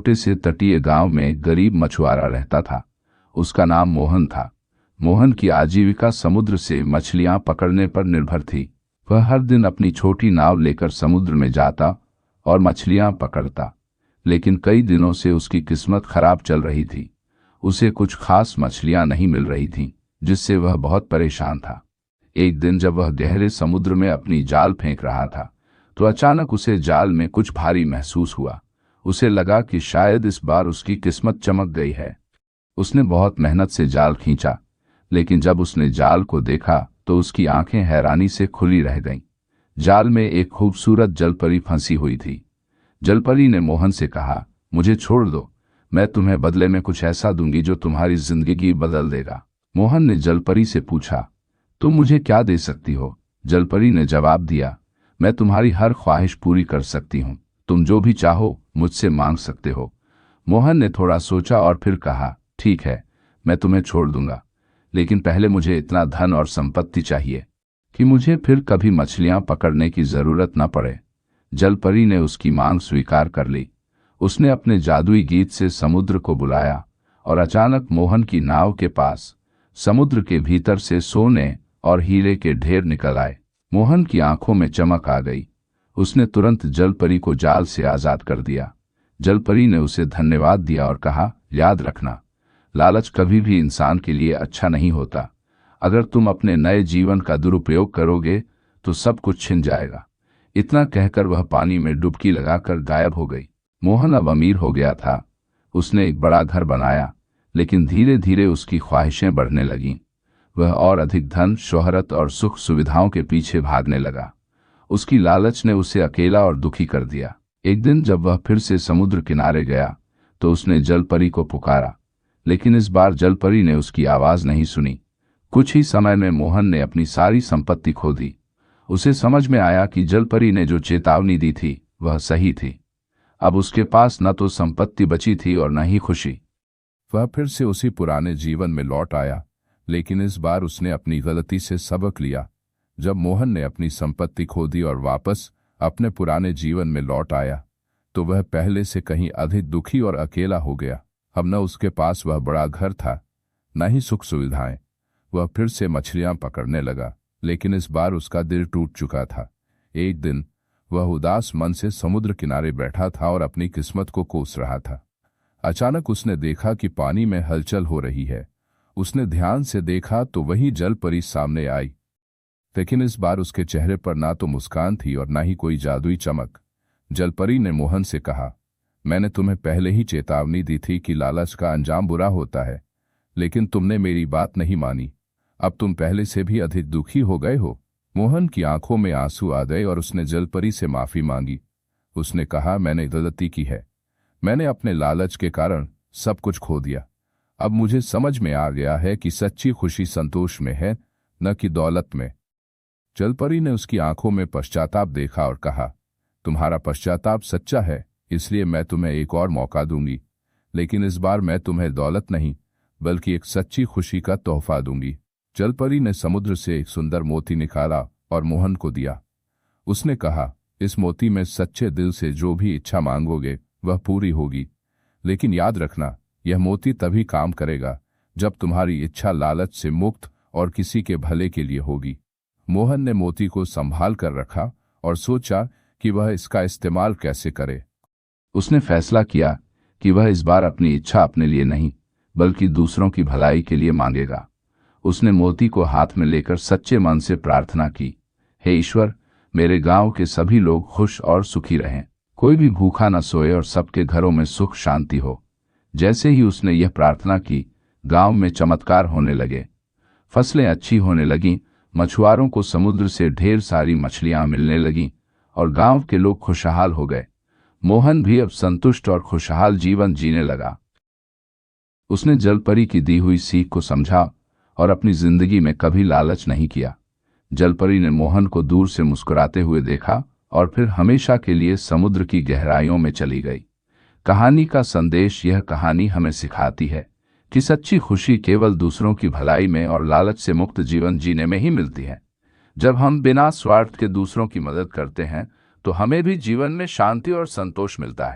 छोटे से तटीय गांव में गरीब मछुआरा रहता था। उसका नाम मोहन था। मोहन की आजीविका समुद्र से मछलियां पकड़ने पर निर्भर थी। वह हर दिन अपनी छोटी नाव लेकर समुद्र में जाता और मछलियां पकड़ता, लेकिन कई दिनों से उसकी किस्मत खराब चल रही थी। उसे कुछ खास मछलियां नहीं मिल रही थीं, जिससे वह बहुत परेशान था। एक दिन जब वह गहरे समुद्र में अपनी जाल फेंक रहा था, तो अचानक उसे जाल में कुछ भारी महसूस हुआ। उसे लगा कि शायद इस बार उसकी किस्मत चमक गई है। उसने बहुत मेहनत से जाल खींचा, लेकिन जब उसने जाल को देखा तो उसकी आंखें हैरानी से खुली रह गईं। जाल में एक खूबसूरत जलपरी फंसी हुई थी। जलपरी ने मोहन से कहा, मुझे छोड़ दो, मैं तुम्हें बदले में कुछ ऐसा दूंगी जो तुम्हारी जिंदगी बदल देगा। मोहन ने जलपरी से पूछा, तुम मुझे क्या दे सकती हो? जलपरी ने जवाब दिया, मैं तुम्हारी हर ख्वाहिश पूरी कर सकती हूँ। तुम जो भी चाहो मुझसे मांग सकते हो। मोहन ने थोड़ा सोचा और फिर कहा, ठीक है, मैं तुम्हें छोड़ दूंगा, लेकिन पहले मुझे इतना धन और संपत्ति चाहिए कि मुझे फिर कभी मछलियां पकड़ने की जरूरत न पड़े। जलपरी ने उसकी मांग स्वीकार कर ली। उसने अपने जादुई गीत से समुद्र को बुलाया और अचानक मोहन की नाव के पास समुद्र के भीतर से सोने और हीरे के ढेर निकल आए। मोहन की आंखों में चमक आ गई। उसने तुरंत जलपरी को जाल से आजाद कर दिया। जलपरी ने उसे धन्यवाद दिया और कहा, याद रखना, लालच कभी भी इंसान के लिए अच्छा नहीं होता। अगर तुम अपने नए जीवन का दुरुपयोग करोगे तो सब कुछ छिन जाएगा। इतना कहकर वह पानी में डुबकी लगाकर गायब हो गई। मोहन अब अमीर हो गया था। उसने एक बड़ा घर बनाया, लेकिन धीरे धीरे उसकी ख्वाहिशें बढ़ने लगीं। वह और अधिक धन, शोहरत और सुख सुविधाओं के पीछे भागने लगा। उसकी लालच ने उसे अकेला और दुखी कर दिया। एक दिन जब वह फिर से समुद्र किनारे गया तो उसने जलपरी को पुकारा, लेकिन इस बार जलपरी ने उसकी आवाज नहीं सुनी। कुछ ही समय में मोहन ने अपनी सारी संपत्ति खो दी। उसे समझ में आया कि जलपरी ने जो चेतावनी दी थी वह सही थी। अब उसके पास न तो संपत्ति बची थी और न ही खुशी। वह फिर से उसी पुराने जीवन में लौट आया, लेकिन इस बार उसने अपनी गलती से सबक लिया। जब मोहन ने अपनी संपत्ति खो दी और वापस अपने पुराने जीवन में लौट आया, तो वह पहले से कहीं अधिक दुखी और अकेला हो गया। अब न उसके पास वह बड़ा घर था, न ही सुख सुविधाएं। वह फिर से मछलियां पकड़ने लगा, लेकिन इस बार उसका दिल टूट चुका था। एक दिन वह उदास मन से समुद्र किनारे बैठा था और अपनी किस्मत को कोस रहा था। अचानक उसने देखा कि पानी में हलचल हो रही है। उसने ध्यान से देखा तो वही जलपरी सामने आई, लेकिन इस बार उसके चेहरे पर ना तो मुस्कान थी और ना ही कोई जादुई चमक। जलपरी ने मोहन से कहा, मैंने तुम्हें पहले ही चेतावनी दी थी कि लालच का अंजाम बुरा होता है, लेकिन तुमने मेरी बात नहीं मानी। अब तुम पहले से भी अधिक दुखी हो गए हो। मोहन की आंखों में आंसू आ गए और उसने जलपरी से माफी मांगी। उसने कहा, मैंने गलती की है। मैंने अपने लालच के कारण सब कुछ खो दिया। अब मुझे समझ में आ गया है कि सच्ची खुशी संतोष में है, न कि दौलत में। जलपरी ने उसकी आंखों में पश्चाताप देखा और कहा, तुम्हारा पश्चाताप सच्चा है, इसलिए मैं तुम्हें एक और मौका दूंगी, लेकिन इस बार मैं तुम्हें दौलत नहीं बल्कि एक सच्ची खुशी का तोहफा दूंगी। जलपरी ने समुद्र से एक सुंदर मोती निकाला और मोहन को दिया। उसने कहा, इस मोती में सच्चे दिल से जो भी इच्छा मांगोगे वह पूरी होगी, लेकिन याद रखना, यह मोती तभी काम करेगा जब तुम्हारी इच्छा लालच से मुक्त और किसी के भले के लिए होगी। मोहन ने मोती को संभाल कर रखा और सोचा कि वह इसका इस्तेमाल कैसे करे। उसने फैसला किया कि वह इस बार अपनी इच्छा अपने लिए नहीं बल्कि दूसरों की भलाई के लिए मांगेगा। उसने मोती को हाथ में लेकर सच्चे मन से प्रार्थना की, हे ईश्वर, मेरे गांव के सभी लोग खुश और सुखी रहें, कोई भी भूखा न सोए और सबके घरों में सुख शांति हो। जैसे ही उसने यह प्रार्थना की, गांव में चमत्कार होने लगे। फसलें अच्छी होने लगीं, मछुआरों को समुद्र से ढेर सारी मछलियां मिलने लगीं और गांव के लोग खुशहाल हो गए। मोहन भी अब संतुष्ट और खुशहाल जीवन जीने लगा। उसने जलपरी की दी हुई सीख को समझा और अपनी जिंदगी में कभी लालच नहीं किया। जलपरी ने मोहन को दूर से मुस्कुराते हुए देखा और फिर हमेशा के लिए समुद्र की गहराइयों में चली गई। कहानी का संदेश, यह कहानी हमें सिखाती है कि सच्ची खुशी केवल दूसरों की भलाई में और लालच से मुक्त जीवन जीने में ही मिलती है। जब हम बिना स्वार्थ के दूसरों की मदद करते हैं तो हमें भी जीवन में शांति और संतोष मिलता है।